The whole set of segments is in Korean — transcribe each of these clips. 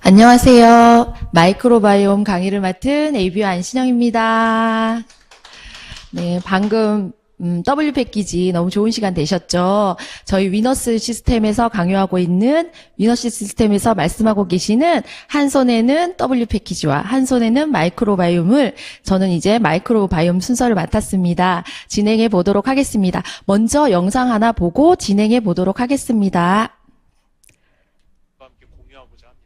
안녕하세요. 마이크로바이옴 강의를 맡은 ABO 안신영입니다. 네, 방금 W 패키지 너무 좋은 시간 되셨죠? 저희 위너스 시스템에서 강요하고 있는 위너스 시스템에서 말씀하고 계시는 한 손에는 W 패키지와 한 손에는 마이크로바이옴을 저는 이제 마이크로바이옴 순서를 맡았습니다. 진행해 보도록 하겠습니다. 먼저 영상 하나 보고 진행해 보도록 하겠습니다. 함께 공유하고자 합니다.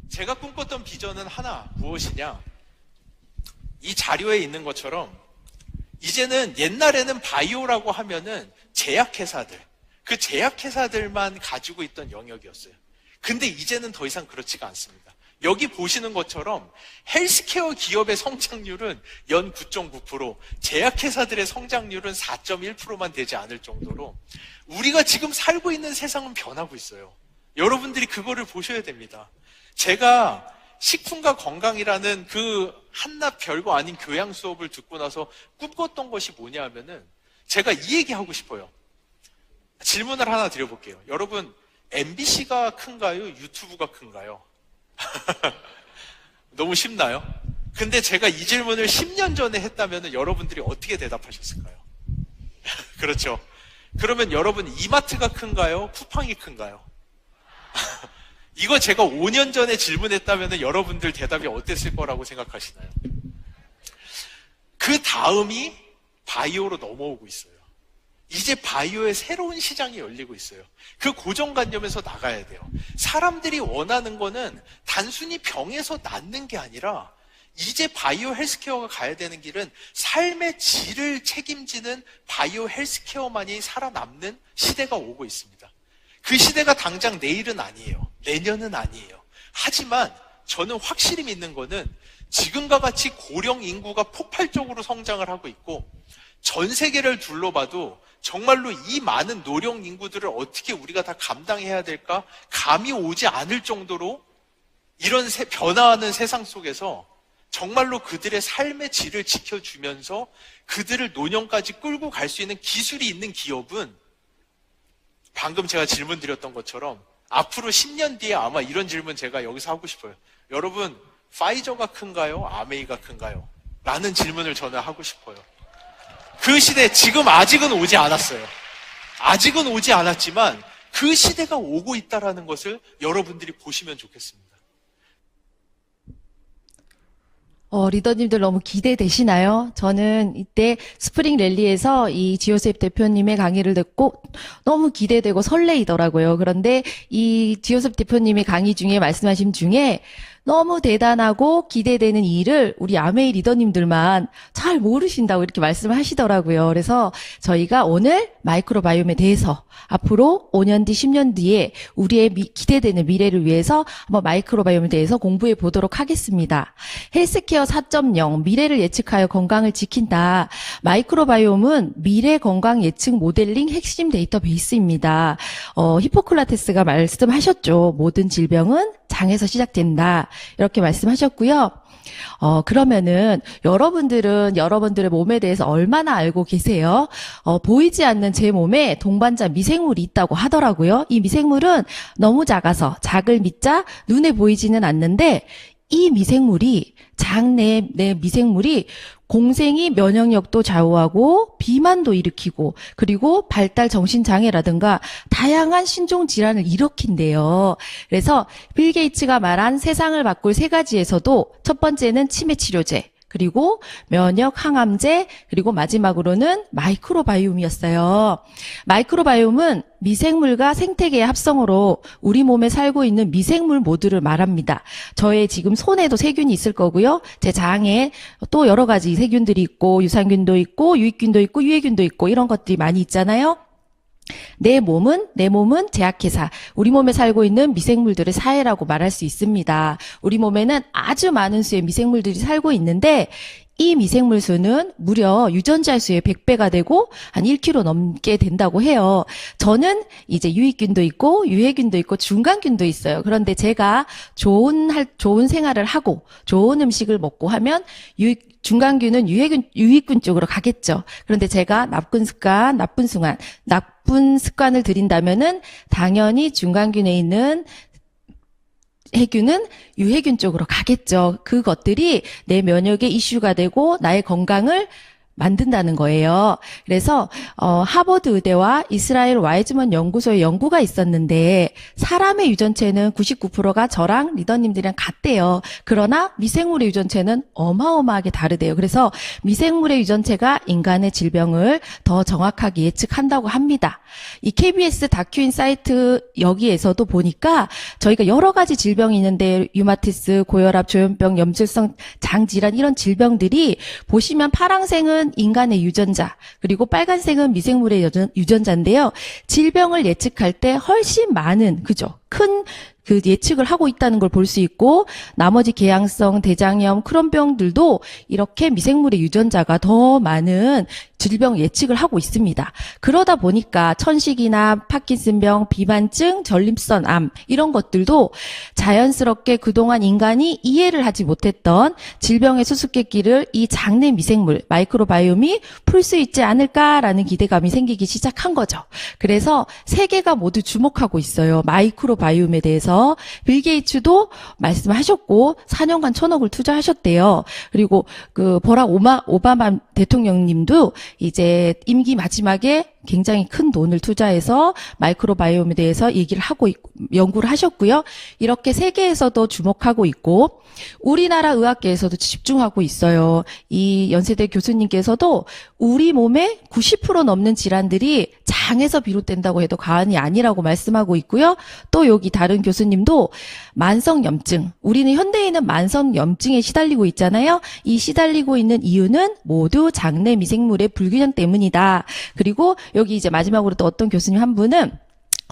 제가 꿈꿨던 비전은 하나, 무엇이냐? 이 자료에 있는 것처럼 이제는 옛날에는 바이오라고 하면은 제약회사들, 그 제약회사들만 가지고 있던 영역이었어요. 근데 이제는 더 이상 그렇지가 않습니다. 여기 보시는 것처럼 헬스케어 기업의 성장률은 연 9.9%, 제약회사들의 성장률은 4.1%만 되지 않을 정도로 우리가 지금 살고 있는 세상은 변하고 있어요. 여러분들이 그거를 보셔야 됩니다. 제가 식품과 건강이라는 그 한낱 별거 아닌 교양 수업을 듣고 나서 꿈꿨던 것이 뭐냐 하면은 제가 이 얘기 하고 싶어요. 질문을 하나 드려볼게요. 여러분, MBC가 큰가요? 유튜브가 큰가요? 너무 쉽나요? 근데 제가 이 질문을 10년 전에 했다면 여러분들이 어떻게 대답하셨을까요? 그렇죠. 그러면 여러분, 이마트가 큰가요? 쿠팡이 큰가요? 이거 제가 5년 전에 질문했다면 여러분들 대답이 어땠을 거라고 생각하시나요? 그 다음이 바이오로 넘어오고 있어요. 이제 바이오의 새로운 시장이 열리고 있어요. 그 고정관념에서 나가야 돼요. 사람들이 원하는 거는 단순히 병에서 낫는 게 아니라 이제 바이오 헬스케어가 가야 되는 길은 삶의 질을 책임지는 바이오 헬스케어만이 살아남는 시대가 오고 있습니다. 그 시대가 당장 내일은 아니에요. 내년은 아니에요. 하지만 저는 확실히 믿는 거는 지금과 같이 고령 인구가 폭발적으로 성장을 하고 있고 전 세계를 둘러봐도 정말로 이 많은 노령 인구들을 어떻게 우리가 다 감당해야 될까 감이 오지 않을 정도로 이런 변화하는 세상 속에서 정말로 그들의 삶의 질을 지켜주면서 그들을 노년까지 끌고 갈 수 있는 기술이 있는 기업은 방금 제가 질문 드렸던 것처럼 앞으로 10년 뒤에 아마 이런 질문 제가 여기서 하고 싶어요. 여러분, 파이저가 큰가요? 아메이가 큰가요? 라는 질문을 저는 하고 싶어요. 그 시대, 지금 아직은 오지 않았어요. 아직은 오지 않았지만 그 시대가 오고 있다는 것을 여러분들이 보시면 좋겠습니다. 리더님들 너무 기대되시나요? 저는 이때 스프링 랠리에서 이 지오셉 대표님의 강의를 듣고 너무 기대되고 설레이더라고요. 그런데 이 지오셉 대표님의 강의 중에 말씀하신 중에 너무 대단하고 기대되는 이 일을 우리 아메이 리더님들만 잘 모르신다고 이렇게 말씀을 하시더라고요. 그래서 저희가 오늘 마이크로바이옴에 대해서 앞으로 5년 뒤, 10년 뒤에 우리의 기대되는 미래를 위해서 한번 마이크로바이옴에 대해서 공부해 보도록 하겠습니다. 헬스케어 4.0, 미래를 예측하여 건강을 지킨다. 마이크로바이옴은 미래 건강 예측 모델링 핵심 데이터베이스입니다. 히포크라테스가 말씀하셨죠. 모든 질병은 장에서 시작된다. 이렇게 말씀하셨고요. 그러면은 여러분들은 여러분들의 몸에 대해서 얼마나 알고 계세요? 보이지 않는 제 몸에 동반자 미생물이 있다고 하더라고요. 이 미생물은 너무 작아서 작을 믿자 눈에 보이지는 않는데 이 미생물이 장 내 미생물이 공생이 면역력도 좌우하고 비만도 일으키고 그리고 발달 정신장애라든가 다양한 신종 질환을 일으킨대요. 그래서 빌 게이츠가 말한 세상을 바꿀 세 가지에서도 첫 번째는 치매 치료제, 그리고 면역 항암제, 그리고 마지막으로는 마이크로바이옴이었어요. 마이크로바이옴은 미생물과 생태계의 합성으로 우리 몸에 살고 있는 미생물 모두를 말합니다. 저의 지금 손에도 세균이 있을 거고요. 제 장에 또 여러 가지 세균들이 있고 유산균도 있고 유익균도 있고 유해균도 있고 이런 것들이 많이 있잖아요. 내 몸은 제약회사, 우리 몸에 살고 있는 미생물들의 사회라고 말할 수 있습니다. 우리 몸에는 아주 많은 수의 미생물들이 살고 있는데 이 미생물 수는 무려 유전자 수의 100배가 되고 한 1kg 넘게 된다고 해요. 저는 이제 유익균도 있고 유해균도 있고 중간균도 있어요. 그런데 제가 좋은 생활을 하고 좋은 음식을 먹고 하면 중간균은 유익균 쪽으로 가겠죠. 그런데 제가 나쁜 습관을 들인다면은 당연히 중간균에 있는 해균은 유해균 쪽으로 가겠죠. 그것들이 내 면역에 이슈가 되고 나의 건강을 만든다는 거예요. 그래서 하버드 의대와 이스라엘 와이즈먼 연구소의 연구가 있었는데 사람의 유전체는 99%가 저랑 리더님들이랑 같대요. 그러나 미생물의 유전체는 어마어마하게 다르대요. 그래서 미생물의 유전체가 인간의 질병을 더 정확하게 예측한다고 합니다. 이 KBS 다큐인사이트 여기에서도 보니까 저희가 여러 가지 질병이 있는데 류마티스, 고혈압, 조현병, 염증성 장질환 이런 질병들이 보시면 파란색은 인간의 유전자, 그리고 빨간색은 미생물의 유전자인데요. 질병을 예측할 때 훨씬 많은, 그죠? 큰 그 예측을 하고 있다는 걸 볼 수 있고, 나머지 궤양성, 대장염, 크론병들도 이렇게 미생물의 유전자가 더 많은 질병 예측을 하고 있습니다. 그러다 보니까 천식이나 파킨슨병, 비만증, 전립선암 이런 것들도 자연스럽게 그동안 인간이 이해를 하지 못했던 질병의 수수께끼를 이 장내 미생물, 마이크로바이옴이 풀 수 있지 않을까라는 기대감이 생기기 시작한 거죠. 그래서 세계가 모두 주목하고 있어요. 마이크로바이옴에 대해서. 빌 게이츠도 말씀하셨고 4년간 1,000억을 투자하셨대요. 그리고 그 버락 오바마 대통령님도 이제 임기 마지막에 굉장히 큰 돈을 투자해서 마이크로바이옴에 대해서 얘기를 하고 있고, 연구를 하셨고요. 이렇게 세계에서도 주목하고 있고 우리나라 의학계에서도 집중하고 있어요. 이 연세대 교수님께서도 우리 몸의 90% 넘는 질환들이 장에서 비롯된다고 해도 과언이 아니라고 말씀하고 있고요. 또 여기 다른 교수님도 만성염증, 우리는 현대인은 만성염증에 시달리고 있잖아요. 이 시달리고 있는 이유는 모두 장내 미생물의 불균형 때문이다. 그리고 여기 이제 마지막으로 또 어떤 교수님 한 분은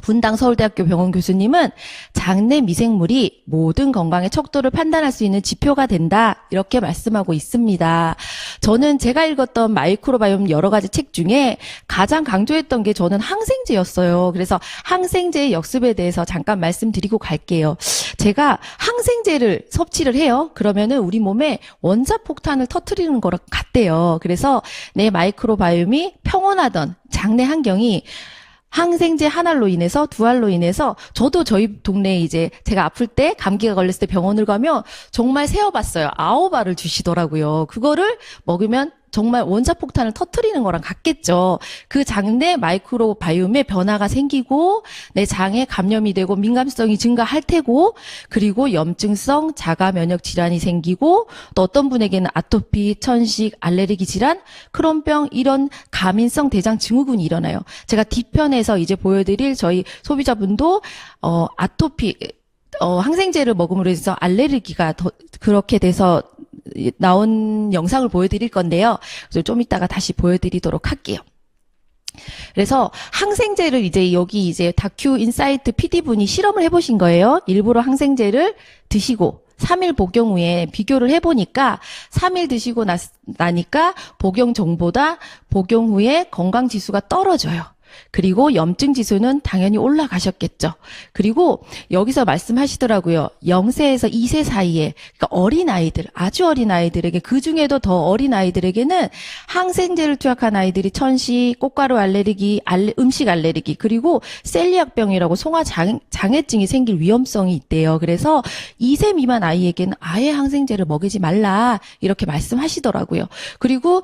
분당 서울대학교 병원 교수님은 장내 미생물이 모든 건강의 척도를 판단할 수 있는 지표가 된다. 이렇게 말씀하고 있습니다. 저는 제가 읽었던 마이크로바이옴 여러 가지 책 중에 가장 강조했던 게 저는 항생제였어요. 그래서 항생제의 역습에 대해서 잠깐 말씀드리고 갈게요. 제가 항생제를 섭취를 해요. 그러면은 우리 몸에 원자폭탄을 터뜨리는 거랑 같대요. 그래서 내 마이크로바이옴이 평온하던 장내 환경이 항생제 한 알로 인해서 두 알로 인해서 저도 저희 동네에 이제 제가 아플 때 감기가 걸렸을 때 병원을 가면 정말 세어봤어요. 9알을 주시더라고요. 그거를 먹으면 정말 원자폭탄을 터뜨리는 거랑 같겠죠. 그 장내 마이크로바이옴에 변화가 생기고 내 장에 감염이 되고 민감성이 증가할 테고 그리고 염증성 자가 면역 질환이 생기고 또 어떤 분에게는 아토피, 천식, 알레르기 질환, 크론병 이런 가민성 대장 증후군이 일어나요. 제가 뒤편에서 이제 보여드릴 저희 소비자분도 아토피 항생제를 먹음으로 해서 알레르기가 더 그렇게 돼서 나온 영상을 보여드릴 건데요. 그래서 좀 이따가 다시 보여드리도록 할게요. 그래서 항생제를 이제 여기 이제 다큐 인사이트 PD분이 실험을 해보신 거예요. 일부러 항생제를 드시고 3일 복용 후에 비교를 해보니까 3일 드시고 나니까 복용 전보다 복용 후에 건강지수가 떨어져요. 그리고 염증 지수는 당연히 올라가셨겠죠. 그리고 여기서 말씀하시더라고요. 0세에서 2세 사이에 그러니까 어린아이들, 아주 어린아이들에게 그중에도 더 어린아이들에게는 항생제를 투약한 아이들이 천식, 꽃가루 알레르기, 음식 알레르기 그리고 셀리악병이라고 소화 장애증이 생길 위험성이 있대요. 그래서 2세 미만 아이에게는 아예 항생제를 먹이지 말라 이렇게 말씀하시더라고요. 그리고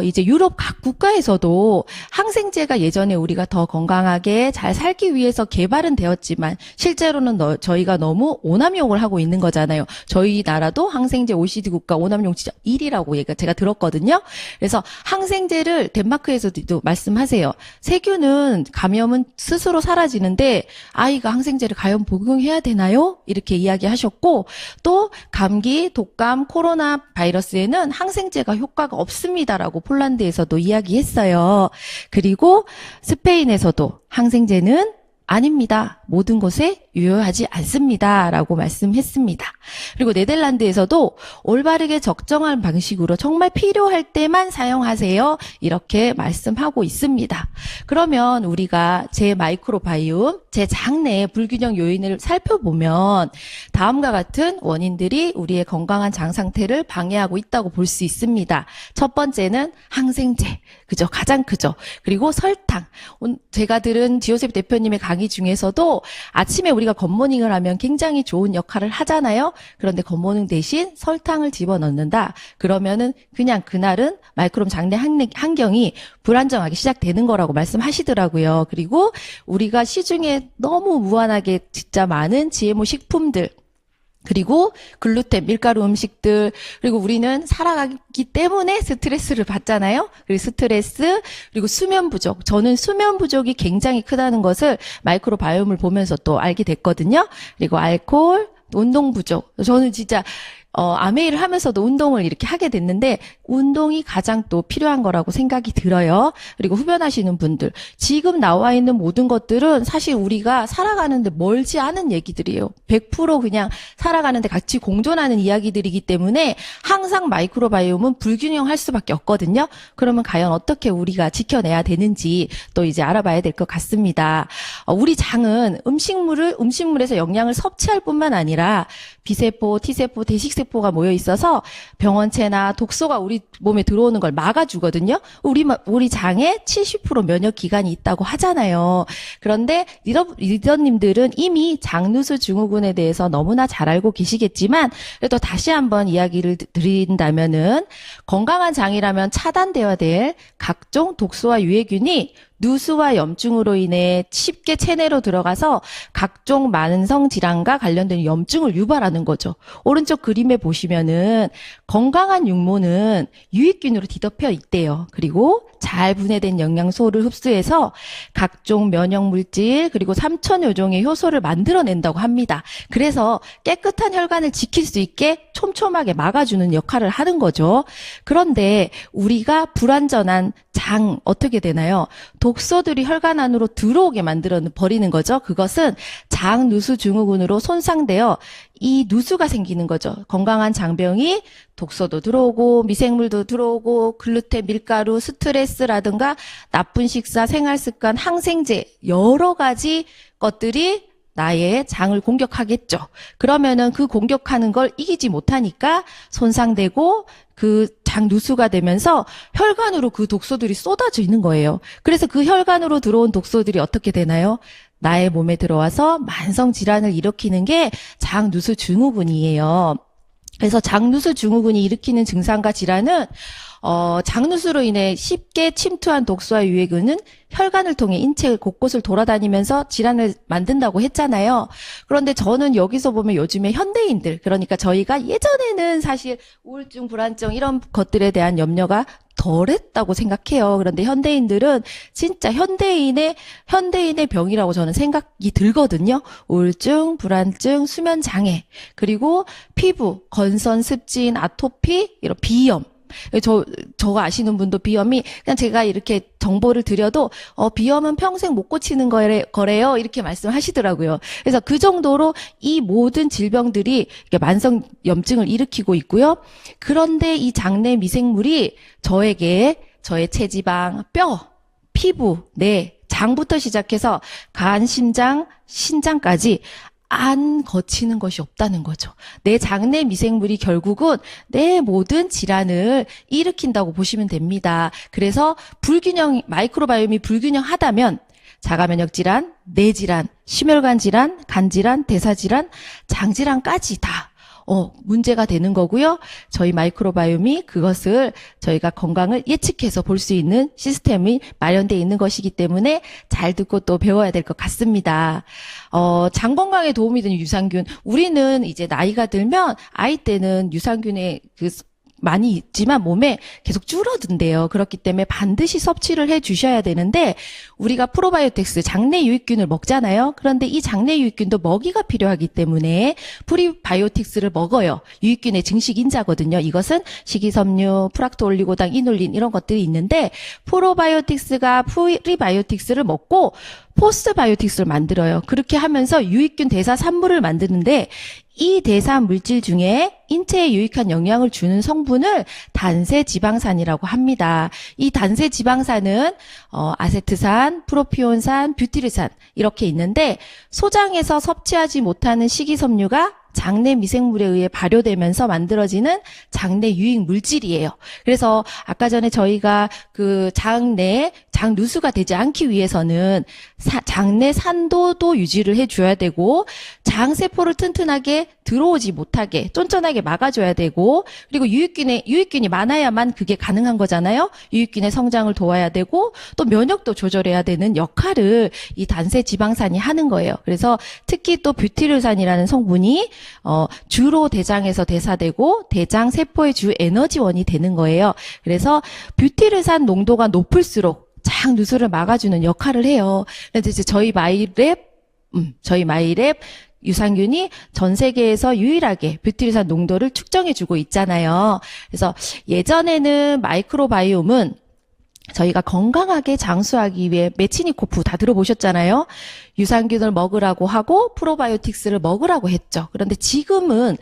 이제 유럽 각 국가에서도 항생제가 예전에 우리가 더 건강하게 잘 살기 위해서 개발은 되었지만 실제로는 저희가 너무 오남용을 하고 있는 거잖아요. 저희 나라도 항생제 OECD 국가 오남용 진짜 1위라고 제가 들었거든요. 그래서 항생제를 덴마크에서도 말씀하세요. 세균은 감염은 스스로 사라지는데 아이가 항생제를 과연 복용해야 되나요? 이렇게 이야기하셨고 또 감기, 독감, 코로나 바이러스에는 항생제가 효과가 없습니다라고 폴란드에서도 이야기했어요. 그리고 스페인에서도 항생제는 아닙니다. 모든 곳에 유효하지 않습니다. 라고 말씀했습니다. 그리고 네덜란드에서도 올바르게 적정한 방식으로 정말 필요할 때만 사용하세요. 이렇게 말씀하고 있습니다. 그러면 우리가 제 마이크로바이옴, 제 장내의 불균형 요인을 살펴보면 다음과 같은 원인들이 우리의 건강한 장 상태를 방해하고 있다고 볼 수 있습니다. 첫 번째는 항생제. 그죠? 가장 크죠. 그리고 설탕. 제가 들은 지오셉 대표님의 강의 중에서도 아침에 우리가 겉모닝을 하면 굉장히 좋은 역할을 하잖아요. 그런데 겉모닝 대신 설탕을 집어넣는다. 그러면은 그냥 그날은 마이크로홈 장내 환경이 불안정하게 시작되는 거라고 말씀하시더라고요. 그리고 우리가 시중에 너무 무한하게 진짜 많은 GMO 식품들, 그리고 글루텐, 밀가루 음식들, 그리고 우리는 살아가기 때문에 스트레스를 받잖아요. 그리고 스트레스, 그리고 수면 부족. 저는 수면 부족이 굉장히 크다는 것을 마이크로바이옴을 보면서 또 알게 됐거든요. 그리고 알코올, 운동 부족. 저는 진짜 아메이를 하면서도 운동을 이렇게 하게 됐는데 운동이 가장 또 필요한 거라고 생각이 들어요. 그리고 흡연하시는 분들, 지금 나와 있는 모든 것들은 사실 우리가 살아가는데 멀지 않은 얘기들이에요. 100% 그냥 살아가는데 같이 공존하는 이야기들이기 때문에 항상 마이크로바이옴은 불균형할 수밖에 없거든요. 그러면 과연 어떻게 우리가 지켜내야 되는지 또 이제 알아봐야 될 것 같습니다. 우리 장은 음식물에서 영양을 섭취할 뿐만 아니라 B세포, T세포, 대식세포가 모여 있어서 병원체나 독소가 우리 몸에 들어오는 걸 막아주거든요. 우리 장에 70% 면역 기관이 있다고 하잖아요. 그런데 리더님들은 이미 장누수 증후군에 대해서 너무나 잘 알고 계시겠지만 그래도 다시 한번 이야기를 드린다면은 건강한 장이라면 차단되어야 될 각종 독소와 유해균이 누수와 염증으로 인해 쉽게 체내로 들어가서 각종 만성 질환과 관련된 염증을 유발하는 거죠. 오른쪽 그림에 보시면은 건강한 육모는 유익균으로 뒤덮여 있대요. 그리고 잘 분해된 영양소를 흡수해서 각종 면역 물질 그리고 3,000여 종의 효소를 만들어낸다고 합니다. 그래서 깨끗한 혈관을 지킬 수 있게 촘촘하게 막아주는 역할을 하는 거죠. 그런데 우리가 불완전한 장 어떻게 되나요? 독소들이 혈관 안으로 들어오게 만들어 버리는 거죠. 그것은 장누수 증후군으로 손상되어 이 누수가 생기는 거죠. 건강한 장병이 독소도 들어오고 미생물도 들어오고 글루텐, 밀가루, 스트레스라든가 나쁜 식사, 생활습관, 항생제 여러 가지 것들이 나의 장을 공격하겠죠. 그러면은 그 공격하는 걸 이기지 못하니까 손상되고 그 장 누수가 되면서 혈관으로 그 독소들이 쏟아져 있는 거예요. 그래서 그 혈관으로 들어온 독소들이 어떻게 되나요? 나의 몸에 들어와서 만성 질환을 일으키는 게 장누수 증후군이에요. 그래서 장누수 증후군이 일으키는 증상과 질환은 장누수로 인해 쉽게 침투한 독소와 유해균은 혈관을 통해 인체 곳곳을 돌아다니면서 질환을 만든다고 했잖아요. 그런데 저는 여기서 보면 요즘에 현대인들, 그러니까 저희가 예전에는 사실 우울증, 불안증 이런 것들에 대한 염려가 덜했다고 생각해요. 그런데 현대인들은 진짜 현대인의 병이라고 저는 생각이 들거든요. 우울증, 불안증, 수면 장애, 그리고 피부, 건선, 습진, 아토피, 이런 비염. 저가 아시는 분도 비염이 그냥 제가 이렇게 정보를 드려도 비염은 평생 못 고치는 거래요 이렇게 말씀하시더라고요. 그래서 그 정도로 이 모든 질병들이 만성 염증을 일으키고 있고요. 그런데 이 장내 미생물이 저에게 저의 체지방, 뼈, 피부, 뇌, 장부터 시작해서 간, 심장, 신장까지 안 거치는 것이 없다는 거죠. 내 장내 미생물이 결국은 내 모든 질환을 일으킨다고 보시면 됩니다. 그래서 마이크로바이옴이 불균형하다면 자가면역 질환, 뇌 질환, 심혈관 질환, 간 질환, 대사 질환, 장 질환까지 다 문제가 되는 거고요. 저희 마이크로바이옴이 그것을 저희가 건강을 예측해서 볼 수 있는 시스템이 마련되어 있는 것이기 때문에 잘 듣고 또 배워야 될 것 같습니다. 장 건강에 도움이 되는 유산균. 우리는 이제 나이가 들면 아이 때는 유산균의 많이 있지만 몸에 계속 줄어든대요. 그렇기 때문에 반드시 섭취를 해 주셔야 되는데 우리가 프로바이오틱스 장내 유익균을 먹잖아요. 그런데 이 장내 유익균도 먹이가 필요하기 때문에 프리바이오틱스를 먹어요. 유익균의 증식 인자거든요. 이것은 식이섬유, 프락토올리고당, 이눌린 이런 것들이 있는데 프로바이오틱스가 프리바이오틱스를 먹고 포스트바이오틱스를 만들어요. 그렇게 하면서 유익균 대사 산물을 만드는데 이 대사 물질 중에 인체에 유익한 영향을 주는 성분을 단세지방산이라고 합니다. 이 단세지방산은 아세트산, 프로피온산, 뷰티르산 이렇게 있는데 소장에서 섭취하지 못하는 식이섬유가 장내 미생물에 의해 발효되면서 만들어지는 장내 유익 물질이에요. 그래서 아까 전에 저희가 그 장 장 누수가 되지 않기 위해서는 장내 산도도 유지를 해줘야 되고 장 세포를 튼튼하게 들어오지 못하게 쫀쫀하게 막아줘야 되고 그리고 유익균이 많아야만 그게 가능한 거잖아요. 유익균의 성장을 도와야 되고 또 면역도 조절해야 되는 역할을 이 단세 지방산이 하는 거예요. 그래서 특히 또 뷰티르산이라는 성분이 주로 대장에서 대사되고 대장 세포의 주 에너지원이 되는 거예요. 그래서 뷰티르산 농도가 높을수록 장 누수를 막아주는 역할을 해요. 그래서 이제 저희 마이랩 유산균이 전 세계에서 유일하게 뷰티르산 농도를 측정해주고 있잖아요. 그래서 예전에는 마이크로바이옴은 저희가 건강하게 장수하기 위해 메치니코프 다 들어보셨잖아요. 유산균을 먹으라고 하고 프로바이오틱스를 먹으라고 했죠. 그런데 지금은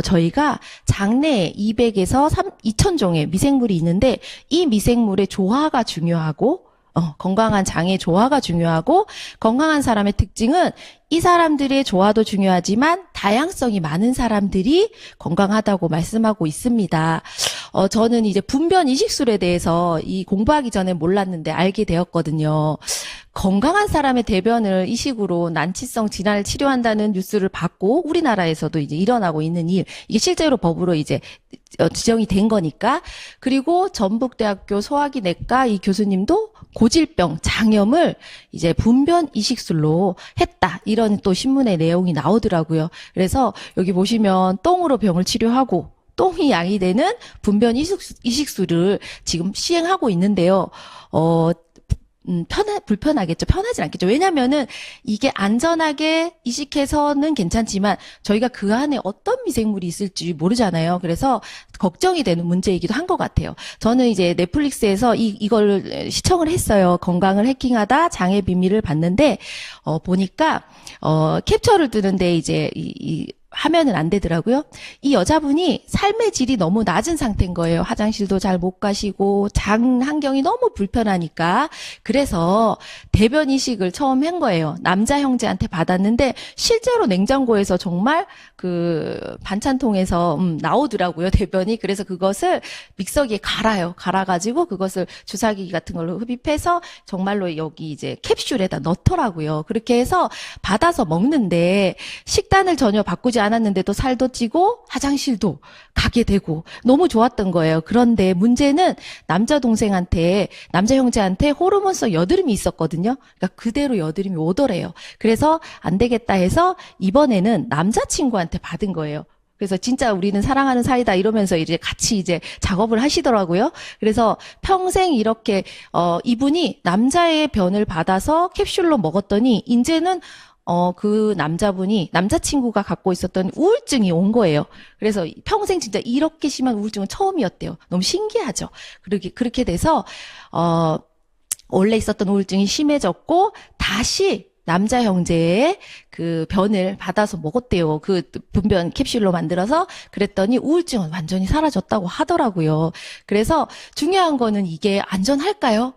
저희가 장내에 200에서 2000종의 미생물이 있는데 이 미생물의 조화가 중요하고 건강한 장의 조화가 중요하고 건강한 사람의 특징은 이 사람들의 조화도 중요하지만 다양성이 많은 사람들이 건강하다고 말씀하고 있습니다. 저는 이제 분변 이식술에 대해서 공부하기 전에 몰랐는데 알게 되었거든요. 건강한 사람의 대변을 이식으로 난치성 질환을 치료한다는 뉴스를 받고 우리나라에서도 이제 일어나고 있는 일, 이게 실제로 법으로 이제 지정이 된 거니까. 그리고 전북대학교 소화기 내과 이 교수님도 고질병, 장염을 이제 분변 이식술로 했다. 이런 또 신문의 내용이 나오더라고요. 그래서 여기 보시면 똥으로 병을 치료하고 똥이 양이 되는 분변 이식술을 지금 시행하고 있는데요. 불편하겠죠. 편하진 않겠죠. 왜냐면은 이게 안전하게 이식해서는 괜찮지만 저희가 그 안에 어떤 미생물이 있을지 모르잖아요. 그래서 걱정이 되는 문제이기도 한 것 같아요. 저는 이제 넷플릭스에서 이걸 시청을 했어요. 건강을 해킹하다 장의 비밀을 봤는데, 보니까, 캡처를 뜨는데 이제 하면은 안 되더라고요. 이 여자분이 삶의 질이 너무 낮은 상태인 거예요. 화장실도 잘 못 가시고 장 환경이 너무 불편하니까. 그래서 대변 이식을 처음 한 거예요. 남자 형제한테 받았는데 실제로 냉장고에서 정말 그 반찬통에서 나오더라고요. 대변이. 그래서 그것을 믹서기에 갈아가지고 그것을 주사기 같은 걸로 흡입해서 정말로 여기 이제 캡슐에다 넣더라고요. 그렇게 해서 받아서 먹는데 식단을 전혀 바꾸지 않았는데도 살도 찌고 화장실도 가게 되고 너무 좋았던 거예요. 그런데 문제는 남자 형제한테 호르몬성 여드름이 있었거든요. 그러니까 그대로 여드름이 오더래요. 그래서 안 되겠다 해서 이번에는 남자친구한테 받은 거예요. 그래서 진짜 우리는 사랑하는 사이다 이러면서 이제 같이 이제 작업을 하시더라고요. 그래서 평생 이렇게 이분이 남자의 변을 받아서 캡슐로 먹었더니 이제는 그 남자친구가 갖고 있었던 우울증이 온 거예요. 그래서 평생 진짜 이렇게 심한 우울증은 처음이었대요. 너무 신기하죠? 그렇게 돼서, 원래 있었던 우울증이 심해졌고, 다시 남자 형제의 그 변을 받아서 먹었대요. 그 분변 캡슐로 만들어서. 그랬더니 우울증은 완전히 사라졌다고 하더라고요. 그래서 중요한 거는 이게 안전할까요?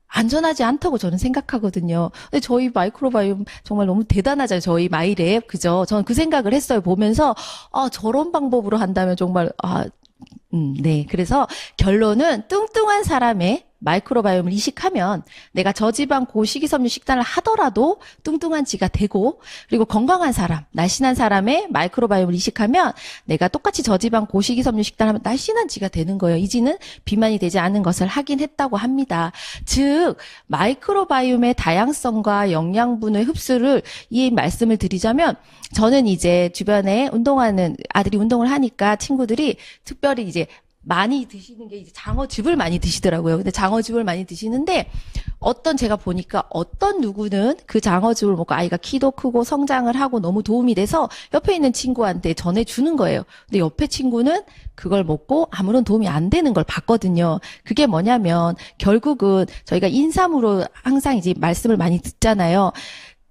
안전하지 않다고 저는 생각하거든요. 근데 저희 마이크로바이옴 정말 너무 대단하잖아요. 저희 마이랩. 그죠? 저는 그 생각을 했어요. 보면서, 저런 방법으로 한다면 정말, 네. 그래서 결론은 뚱뚱한 사람의 마이크로바이옴을 이식하면 내가 저지방 고식이섬유 식단을 하더라도 뚱뚱한 지가 되고, 그리고 건강한 사람, 날씬한 사람의 마이크로바이옴을 이식하면 내가 똑같이 저지방 고식이섬유 식단을 하면 날씬한 지가 되는 거예요. 이지는 비만이 되지 않은 것을 확인했다고 합니다. 즉 마이크로바이옴의 다양성과 영양분의 흡수를 이 말씀을 드리자면, 저는 이제 주변에 아들이 운동을 하니까 친구들이 특별히 이제 많이 드시는 게 이제 장어즙을 많이 드시더라고요. 근데 장어즙을 많이 드시는데 제가 보니까 어떤 누구는 그 장어즙을 먹고 아이가 키도 크고 성장을 하고 너무 도움이 돼서 옆에 있는 친구한테 전해주는 거예요. 근데 옆에 친구는 그걸 먹고 아무런 도움이 안 되는 걸 봤거든요. 그게 뭐냐면 결국은 저희가 인삼으로 항상 이제 말씀을 많이 듣잖아요.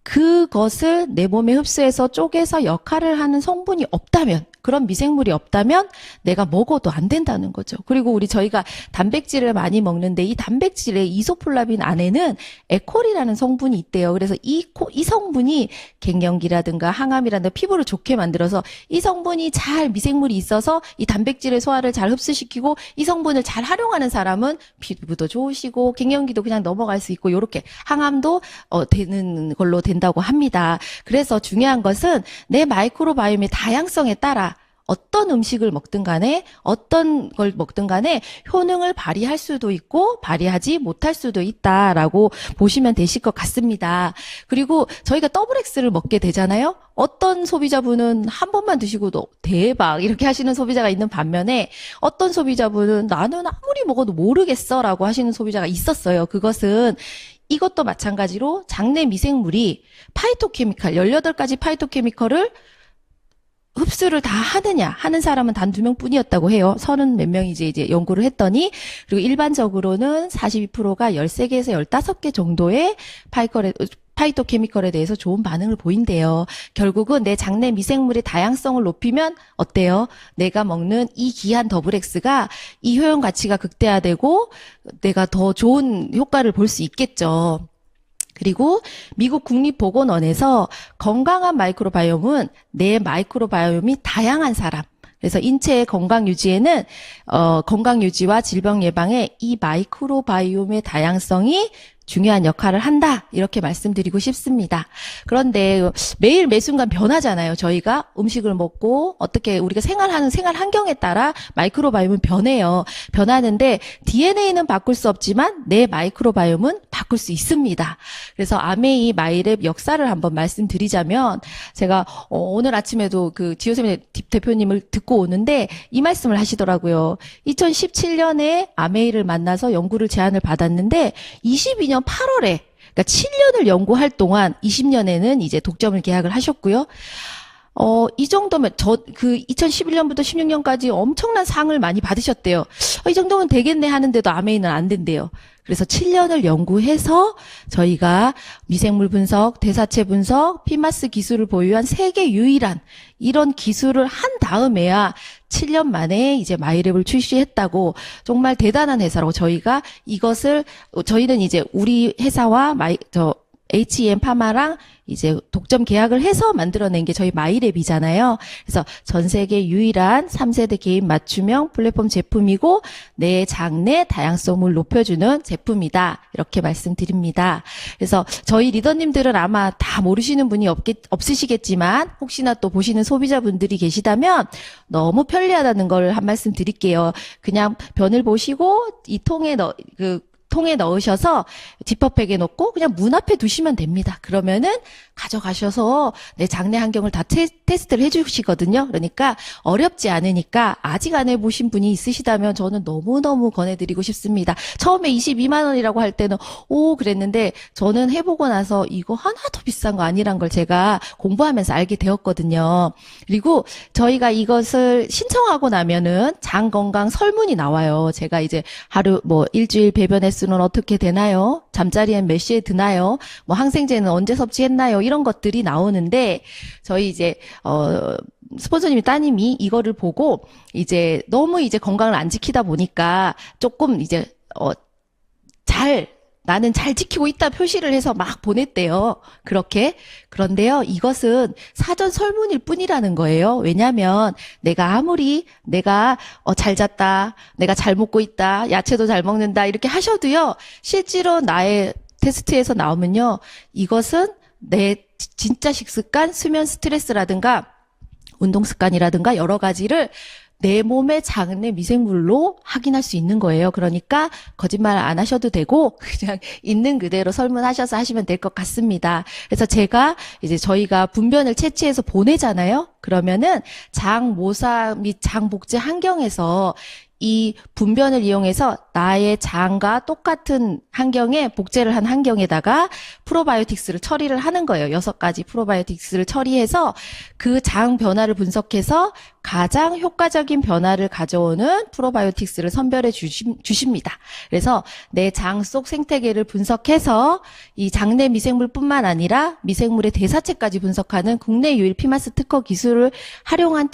그것을 내 몸에 흡수해서 쪼개서 역할을 하는 성분이 없다면, 그런 미생물이 없다면 내가 먹어도 안 된다는 거죠. 그리고 저희가 단백질을 많이 먹는데 이 단백질의 이소폴라빈 안에는 에콜이라는 성분이 있대요. 그래서 이 성분이 갱년기라든가 항암이라든가 피부를 좋게 만들어서 이 성분이 잘 미생물이 있어서 이 단백질의 소화를 잘 흡수시키고 이 성분을 잘 활용하는 사람은 피부도 좋으시고 갱년기도 그냥 넘어갈 수 있고 이렇게 항암도 되는 걸로 된다고 합니다. 그래서 중요한 것은 내 마이크로바이옴의 다양성에 따라 어떤 음식을 먹든 간에 어떤 걸 먹든 간에 효능을 발휘할 수도 있고 발휘하지 못할 수도 있다라고 보시면 되실 것 같습니다. 그리고 저희가 더블 X를 먹게 되잖아요. 어떤 소비자분은 한 번만 드시고도 대박 이렇게 하시는 소비자가 있는 반면에 어떤 소비자분은 나는 아무리 먹어도 모르겠어라고 하시는 소비자가 있었어요. 그것은 이것도 마찬가지로 장내 미생물이 파이토케미칼 18가지 파이토케미컬을 흡수를 다 하는 사람은 단 2명뿐이었다고 해요. 30 몇 명이 이제 연구를 했더니, 그리고 일반적으로는 42%가 13개에서 15개 정도의 파이토케미컬에 대해서 좋은 반응을 보인대요. 결국은 내 장내 미생물의 다양성을 높이면 어때요? 내가 먹는 이 귀한 더블 X가 이 효용 가치가 극대화되고 내가 더 좋은 효과를 볼 수 있겠죠. 그리고 미국 국립보건원에서 건강한 마이크로바이옴은 내 마이크로바이옴이 다양한 사람, 그래서 인체의 건강 유지에는 건강 유지와 질병 예방에 이 마이크로바이옴의 다양성이 중요한 역할을 한다 이렇게 말씀드리고 싶습니다. 그런데 매일 매순간 변하잖아요. 저희가 음식을 먹고 어떻게 우리가 생활하는 생활 환경에 따라 마이크로바이옴은 변해요. 변하는데 DNA는 바꿀 수 없지만 내 마이크로바이옴은 바꿀 수 있습니다. 그래서 아메이 마이랩 역사를 한번 말씀드리자면 제가 오늘 아침에도 그 지효쌤 대표님을 듣고 오는데 이 말씀을 하시더라고요. 2017년에 아메이를 만나서 연구를 제안을 받았는데 22년 8월에 그러니까 7년을 연구할 동안 20년에는 이제 독점을 계약을 하셨고요. 이 정도면 그 2011년부터 16년까지 엄청난 상을 많이 받으셨대요. 이 정도면 되겠네 하는데도 아메이는 안 된대요. 그래서 7년을 연구해서 저희가 미생물 분석, 대사체 분석, 피마스 기술을 보유한 세계 유일한 이런 기술을 한 다음에야 7년 만에 이제 마이랩을 출시했다고 정말 대단한 회사라고 저희는 이제 우리 회사와 HEM 파마랑 이제 독점 계약을 해서 만들어낸 게 저희 마이랩이잖아요. 그래서 전 세계 유일한 3세대 개인 맞춤형 플랫폼 제품이고 내 장내 다양성을 높여주는 제품이다. 이렇게 말씀드립니다. 그래서 저희 리더님들은 아마 다 모르시는 분이 없으시겠지만 혹시나 또 보시는 소비자분들이 계시다면 너무 편리하다는 걸 한 말씀 드릴게요. 그냥 변을 보시고 이 통에 넣으셔서 지퍼백에 넣고 그냥 문 앞에 두시면 됩니다. 그러면은 가져가셔서 내 장내 환경을 다 테스트를 해주시거든요. 그러니까 어렵지 않으니까 아직 안 해보신 분이 있으시다면 저는 너무너무 권해드리고 싶습니다. 처음에 22만 원이라고 할 때는 그랬는데 저는 해보고 나서 이거 하나도 비싼 거 아니란 걸 제가 공부하면서 알게 되었거든요. 그리고 저희가 이것을 신청하고 나면은 장 건강 설문이 나와요. 제가 이제 일주일 배변 횟수는 어떻게 되나요? 잠자리엔 몇 시에 드나요? 항생제는 언제 섭취했나요? 이런 것들이 나오는데 저희 이제 스폰서님이 따님이 이거를 보고 이제 너무 이제 건강을 안 지키다 보니까 조금 이제 나는 잘 지키고 있다 표시를 해서 막 보냈대요. 그런데요, 이것은 사전 설문일 뿐이라는 거예요. 왜냐면 내가 잘 잤다, 내가 잘 먹고 있다, 야채도 잘 먹는다 이렇게 하셔도요, 실제로 나의 테스트에서 나오면요, 이것은 내 진짜 식습관, 수면 스트레스라든가 운동 습관이라든가 여러 가지를 내 몸의 장내 미생물로 확인할 수 있는 거예요. 그러니까 거짓말 안 하셔도 되고 그냥 있는 그대로 설문하셔서 하시면 될 것 같습니다. 그래서 저희가 분변을 채취해서 보내잖아요. 그러면은 장 모사 및 장 복제 환경에서 이 분변을 이용해서 나의 장과 똑같은 환경에 복제를 한 환경에다가 프로바이오틱스를 처리를 하는 거예요. 6가지 프로바이오틱스를 처리해서 그 장 변화를 분석해서 가장 효과적인 변화를 가져오는 프로바이오틱스를 선별해 주십니다. 그래서 내 장 속 생태계를 분석해서 이 장내 미생물뿐만 아니라 미생물의 대사체까지 분석하는 국내 유일 피마스 특허 기술을 활용한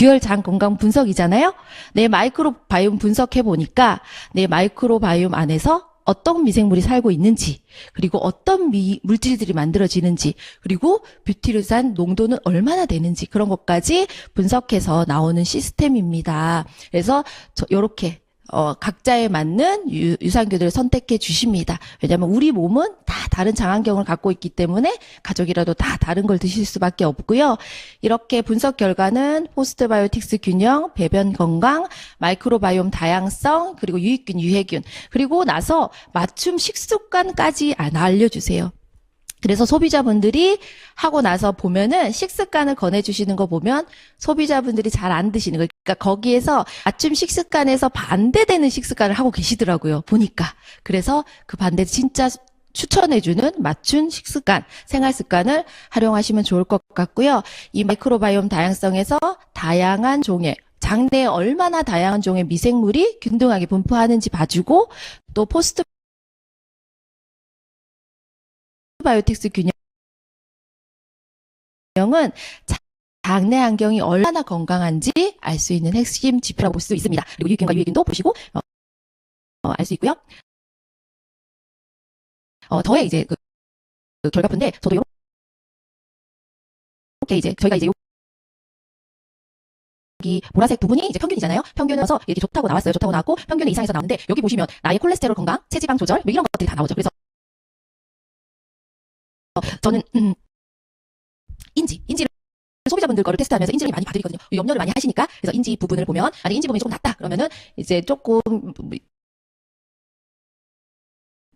듀얼 장 건강 분석이잖아요. 내 마이크로바이옴 분석해 보니까 내 마이크로바이옴 안에서 어떤 미생물이 살고 있는지, 그리고 어떤 물질들이 만들어지는지, 그리고 뷰티르산 농도는 얼마나 되는지 그런 것까지 분석해서 나오는 시스템입니다. 그래서 요렇게 각자에 맞는 유산균들을 선택해 주십니다. 왜냐하면 우리 몸은 다 다른 장환경을 갖고 있기 때문에 가족이라도 다 다른 걸 드실 수밖에 없고요. 이렇게 분석 결과는 포스트바이오틱스 균형, 배변 건강, 마이크로바이옴 다양성, 그리고 유익균, 유해균, 그리고 나서 맞춤 식습관까지 알려주세요. 그래서 소비자분들이 하고 나서 보면은 식습관을 권해주시는 거 보면 소비자분들이 잘 안 드시는 거. 그러니까 거기에서 맞춤 식습관에서 반대되는 식습관을 하고 계시더라고요. 보니까. 그래서 그 반대 진짜 추천해주는 맞춤 식습관, 생활습관을 활용하시면 좋을 것 같고요. 이 마이크로바이옴 다양성에서 다양한 종의 장내에 얼마나 다양한 종의 미생물이 균등하게 분포하는지 봐주고 또 포스트 바이오틱스 균형은 장내 환경이 얼마나 건강한지 알 수 있는 핵심 지표라고 볼 수 있습니다. 그리고 유익균과 유해균도 보시고 알 수 있고요. 저의 이제 그 결과표인데 저도 이렇게 이제 저희가 이제 여기 보라색 부분이 이제 평균이잖아요. 평균에서 이렇게 좋다고 나왔어요. 좋다고 나왔고 평균 이상에서 나오는데 여기 보시면 나의 콜레스테롤 건강, 체지방 조절 뭐 이런 것들이 다 나오죠. 그래서 저는 인지를 소비자분들 거를 테스트하면서 인지를 많이 봐드리거든요. 염려를 많이 하시니까. 그래서 인지 부분을 보면 만약 인지 부분이 조금 낮다 그러면은 이제 조금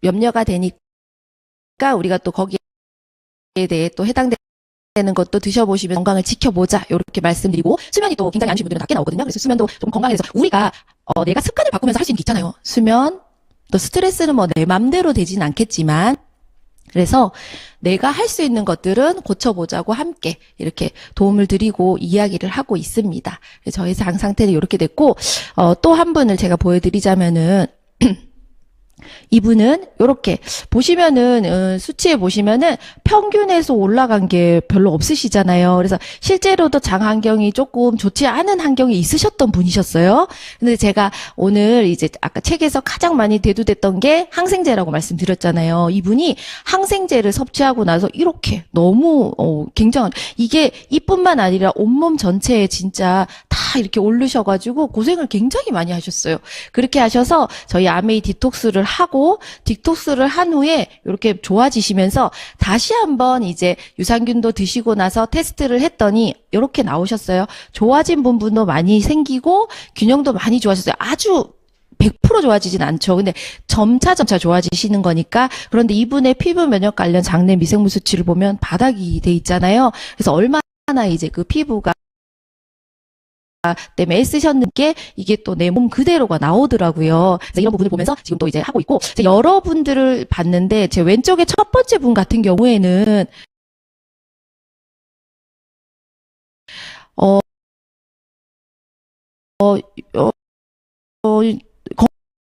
염려가 되니까 우리가 또 거기에 대해 또 해당되는 것도 드셔보시면 건강을 지켜보자 이렇게 말씀드리고 수면이 또 굉장히 안 좋은 분들은 낮게 나오거든요. 그래서 수면도 좀 건강해서 우리가 내가 습관을 바꾸면서 할 수 있는 게 있잖아요. 수면 또 스트레스는 뭐 내 맘대로 되진 않겠지만 그래서 내가 할 수 있는 것들은 고쳐보자고 함께 이렇게 도움을 드리고 이야기를 하고 있습니다. 저희 장 상태는 이렇게 됐고 또 한 분을 제가 보여드리자면은 이분은 이렇게 보시면은 수치에 보시면은 평균에서 올라간 게 별로 없으시잖아요. 그래서 실제로도 장 환경이 조금 좋지 않은 환경이 있으셨던 분이셨어요. 근데 제가 오늘 이제 아까 책에서 가장 많이 대두됐던 게 항생제라고 말씀드렸잖아요. 이분이 항생제를 섭취하고 나서 이렇게 너무 굉장한 이게 이뿐만 아니라 온몸 전체에 진짜 다 이렇게 오르셔가지고 고생을 굉장히 많이 하셨어요. 그렇게 하셔서 저희 아메이 디톡스를 하고 디톡스를 한 후에 이렇게 좋아지시면서 다시 한번 이제 유산균도 드시고 나서 테스트를 했더니 이렇게 나오셨어요. 좋아진 부분도 많이 생기고 균형도 많이 좋아졌어요. 아주 100% 좋아지진 않죠. 근데 점차 좋아지시는 거니까. 그런데 이분의 피부 면역 관련 장내 미생물 수치를 보면 바닥이 돼 있잖아요. 그래서 얼마나 이제 그 피부가 때문에 애쓰셨는 게 이게 또 내 몸 그대로가 나오더라고요. 그래서 이런 부분을 보면서 지금 또 이제 하고 있고 여러분들을 봤는데 제 왼쪽에 첫 번째 분 같은 경우에는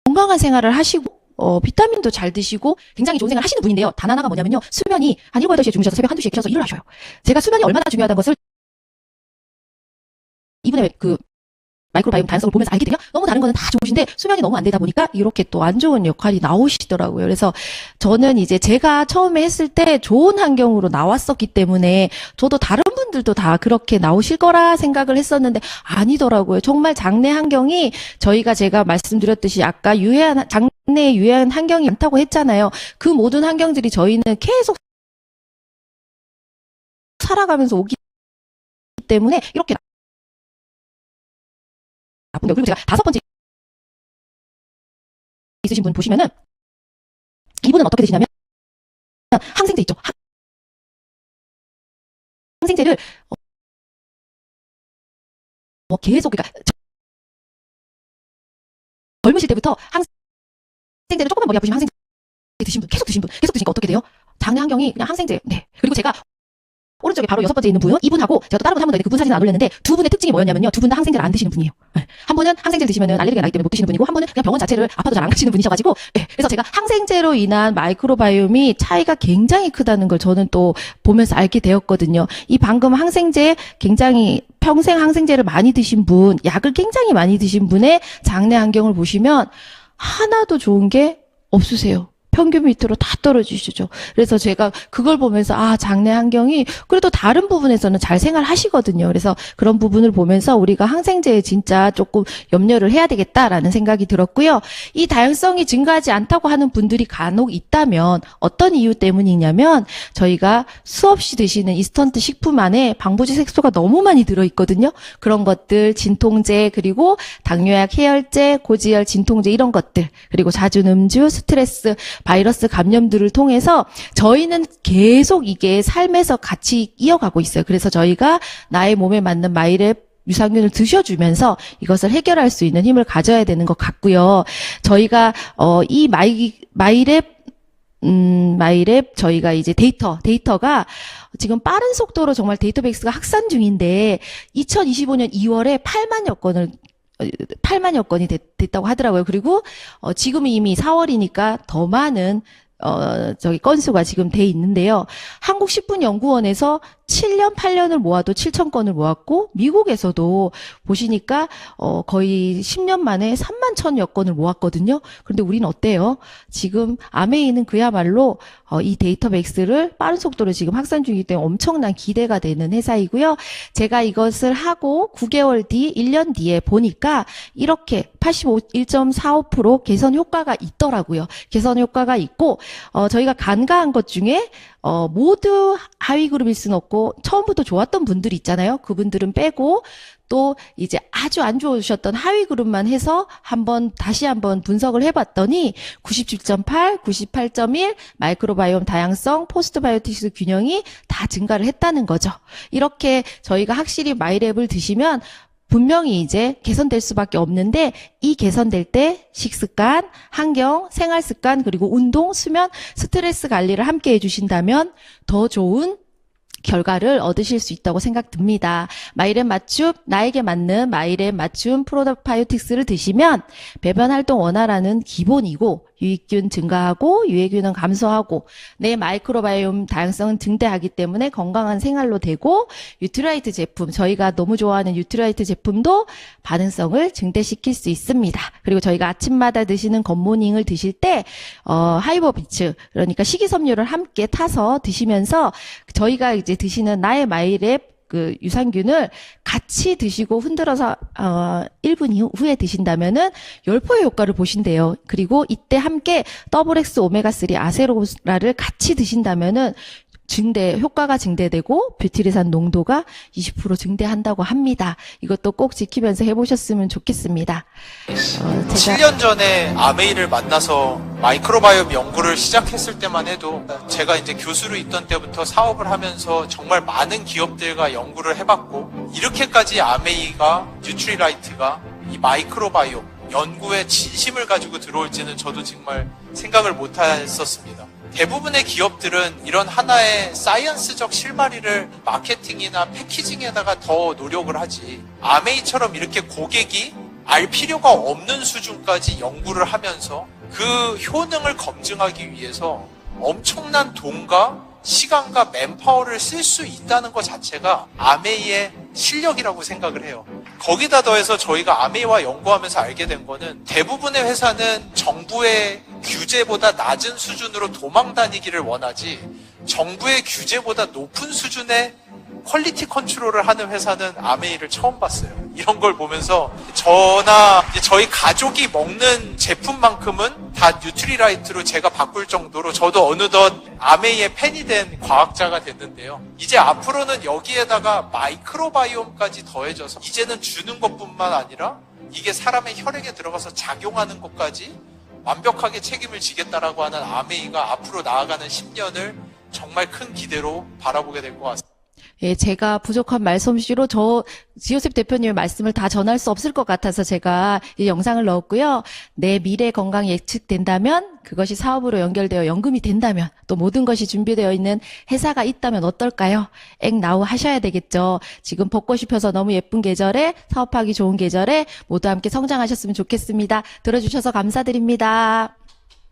건강한 생활을 하시고 비타민도 잘 드시고 굉장히 좋은 생활을 하시는 분인데요. 단 하나가 뭐냐면요. 수면이 한 7, 8시에 주무셔서 새벽 1, 2시에 깨셔서 일을 하셔요. 제가 수면이 얼마나 중요하다는 것을 이분의 그 마이크로바이옴 다양성을 보면서 알게 되면 너무 다른 거는 다 좋으신데 수면이 너무 안 되다 보니까 이렇게 또 안 좋은 역할이 나오시더라고요. 그래서 저는 이제 제가 처음에 했을 때 좋은 환경으로 나왔었기 때문에 저도 다른 분들도 다 그렇게 나오실 거라 생각을 했었는데 아니더라고요. 정말 장내 환경이 제가 말씀드렸듯이 아까 장내에 유해한 환경이 많다고 했잖아요. 그 모든 환경들이 저희는 계속 살아가면서 오기 때문에 이렇게 그리고 제가 5번째 있으신 분 보시면은 이분은 어떻게 되시냐면 항생제 있죠. 항생제를 계속 그러니까 젊으실 때부터 항생제를 조금만 머리 아프시면 항생제 드신 분 계속 드시니까 어떻게 돼요? 장내 환경이 그냥 항생제. 네. 그리고 제가 오른쪽에 바로 6번째 있는 분, 이분하고 제가 또 다른 분 한 분 더 그분 사진을 안 올렸는데 두 분의 특징이 뭐였냐면요. 두 분 다 항생제를 안 드시는 분이에요. 네. 한 분은 항생제를 드시면은 알레르기가 나기 때문에 못 드시는 분이고 한 분은 그냥 병원 자체를 아파도 잘 안 가시는 분이셔가지고 네. 그래서 제가 항생제로 인한 마이크로바이옴이 차이가 굉장히 크다는 걸 저는 또 보면서 알게 되었거든요. 이 방금 항생제 굉장히 평생 항생제를 많이 드신 분, 약을 굉장히 많이 드신 분의 장내 환경을 보시면 하나도 좋은 게 없으세요. 평균 밑으로 다 떨어지시죠. 그래서 제가 그걸 보면서 장내 환경이 그래도 다른 부분에서는 잘 생활하시거든요. 그래서 그런 부분을 보면서 우리가 항생제에 진짜 조금 염려를 해야 되겠다라는 생각이 들었고요. 이 다양성이 증가하지 않다고 하는 분들이 간혹 있다면 어떤 이유 때문이냐면 저희가 수없이 드시는 인스턴트 식품 안에 방부제 색소가 너무 많이 들어있거든요. 그런 것들, 진통제, 그리고 당뇨약, 해열제, 고지혈, 진통제 이런 것들, 그리고 잦은 음주, 스트레스, 바이러스 감염들을 통해서 저희는 계속 이게 삶에서 같이 이어가고 있어요. 그래서 저희가 나의 몸에 맞는 마이랩 유산균을 드셔주면서 이것을 해결할 수 있는 힘을 가져야 되는 것 같고요. 저희가 이 마이랩 저희가 이제 데이터가 지금 빠른 속도로 정말 데이터베이스가 확산 중인데 2025년 2월에 8만여 건이 됐다고 하더라고요. 그리고 지금 이미 4월이니까 더 많은 건수가 지금 돼 있는데요. 한국식품연구원에서 7년, 8년을 모아도 7천 건을 모았고, 미국에서도 보시니까, 거의 10년 만에 3만 천여 건을 모았거든요. 그런데 우리는 어때요? 지금 아메이는 그야말로, 이 데이터베이스를 빠른 속도로 지금 확산 중이기 때문에 엄청난 기대가 되는 회사이고요. 제가 이것을 하고 9개월 뒤, 1년 뒤에 보니까 이렇게 81.45% 개선 효과가 있더라고요. 개선 효과가 있고, 저희가 간과한 것 중에, 모두 하위 그룹일 수는 없고, 처음부터 좋았던 분들이 있잖아요. 그분들은 빼고, 또 이제 아주 안 좋으셨던 하위 그룹만 해서 다시 한번 분석을 해봤더니 97.8, 98.1 마이크로바이옴 다양성, 포스트바이오틱스 균형이 다 증가를 했다는 거죠. 이렇게 저희가 확실히 마이랩을 드시면 분명히 이제 개선될 수밖에 없는데 이 개선될 때 식습관, 환경, 생활습관, 그리고 운동, 수면, 스트레스 관리를 함께 해주신다면 더 좋은 결과를 얻으실 수 있다고 생각됩니다. 마이랩 맞춤, 나에게 맞는 마이랩 맞춤 프로바이오틱스를 드시면 배변 활동 원활하는 기본이고 유익균 증가하고 유해균은 감소하고 내 마이크로바이옴 다양성은 증대하기 때문에 건강한 생활로 되고 유트라이트 제품, 저희가 너무 좋아하는 유트라이트 제품도 반응성을 증대시킬 수 있습니다. 그리고 저희가 아침마다 드시는 굿모닝을 드실 때 하이버비츠, 그러니까 식이섬유를 함께 타서 드시면서 저희가 이제 드시는 나의 마이랩 유산균을 같이 드시고 흔들어서 1분 후에 드신다면은 10%의 효과를 보신대요. 그리고 이때 함께 더블X 오메가3 아세로라를 같이 드신다면은 효과가 증대되고 뷰티리산 농도가 20% 증대한다고 합니다. 이것도 꼭 지키면서 해보셨으면 좋겠습니다. 7년 전에 아메이를 만나서 마이크로바이옴 연구를 시작했을 때만 해도 제가 이제 교수로 있던 때부터 사업을 하면서 정말 많은 기업들과 연구를 해봤고 이렇게까지 아메이가 뉴트리라이트가 이 마이크로바이옴 연구에 진심을 가지고 들어올지는 저도 정말 생각을 못했었습니다. 대부분의 기업들은 이런 하나의 사이언스적 실마리를 마케팅이나 패키징에다가 더 노력을 하지 아메이처럼 이렇게 고객이 알 필요가 없는 수준까지 연구를 하면서 그 효능을 검증하기 위해서 엄청난 돈과 시간과 맨파워를 쓸 수 있다는 것 자체가 아메이의 실력이라고 생각을 해요. 거기다 더해서 저희가 아메이와 연구하면서 알게 된 거는 대부분의 회사는 정부의 규제보다 낮은 수준으로 도망 다니기를 원하지 정부의 규제보다 높은 수준의 퀄리티 컨트롤을 하는 회사는 아메이를 처음 봤어요. 이런 걸 보면서 저나 이제 저희 가족이 먹는 제품만큼은 다 뉴트리라이트로 제가 바꿀 정도로 저도 어느덧 아메이의 팬이 된 과학자가 됐는데요. 이제 앞으로는 여기에다가 마이크로바이옴까지 더해져서 이제는 주는 것뿐만 아니라 이게 사람의 혈액에 들어가서 작용하는 것까지 완벽하게 책임을 지겠다라고 하는 아메이가 앞으로 나아가는 10년을 정말 큰 기대로 바라보게 될 것 같습니다. 예, 제가 부족한 말솜씨로 지요셉 대표님의 말씀을 다 전할 수 없을 것 같아서 제가 이 영상을 넣었고요. 내 미래 건강이 예측된다면, 그것이 사업으로 연결되어 연금이 된다면, 또 모든 것이 준비되어 있는 회사가 있다면 어떨까요? 나우 하셔야 되겠죠. 지금 벚꽃이 펴서 너무 예쁜 계절에, 사업하기 좋은 계절에 모두 함께 성장하셨으면 좋겠습니다. 들어주셔서 감사드립니다.